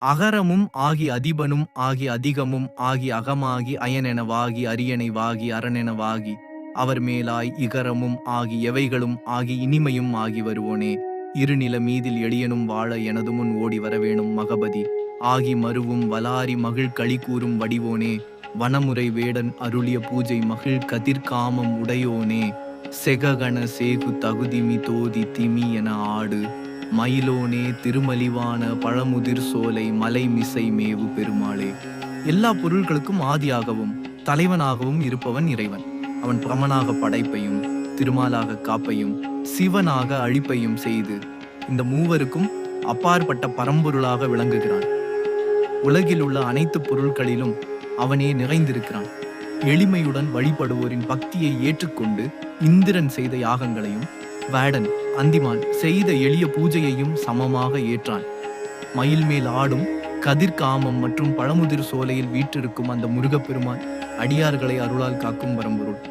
அகரமும் ஆகி அதிபனும் ஆகி அதிகமும் ஆகி அகமாகி அயனெனவாகி அரியணை வாகி அரணெனவாகி அவர் மேலாய் இகரமும் ஆகி எவைகளும் ஆகி இனிமையும் ஆகி வருவோனே. இருநில மீதில் எளியனும் வாழ எனது முன் ஓடி வரவேணும் மகபதி ஆகி மருவும் வலாரி மகிழ் களி கூறும் வடிவோனே. வனமுறை வேடன் அருளிய பூஜை மகிழ் கதிர்காமம் உடையோனே. செககண சேகு தகுதிமி தோதி திமி என ஆடு மயிலோனே திருமலிவான பழமுதிர் சோலை மலை மிசை மேவு பெருமாளே. எல்லா பொருள்களுக்கும் ஆதியாகவும் தலைவனாகவும் இருப்பவன் இறைவன். அவன் பிரமனாக படைப்பையும் திருமாலாக காப்பையும் சிவனாக அழிப்பையும் செய்து இந்த மூவருக்கும் அப்பாற்பட்ட பரம்பொருளாக விளங்குகிறான். உலகில் உள்ள அனைத்து பொருட்களிலும் அவனே நிறைந்திருக்கிறான். எளிமையுடன் வழிபடுவோரின் பக்தியை ஏற்றுக்கொண்டு இந்திரன் செய்த யாகங்களையும் வேடன் அந்திமான் செய்த எளிய பூஜையையும் சமமாக ஏற்றான். மயில் மேல் ஆடும் கதிர்காமம் மற்றும் பழமுதிர் சோலையில் வீற்றிருக்கும் அந்த முருகப்பெருமான் அடியார்களை அருளால் காக்கும் பரம்பொருள்.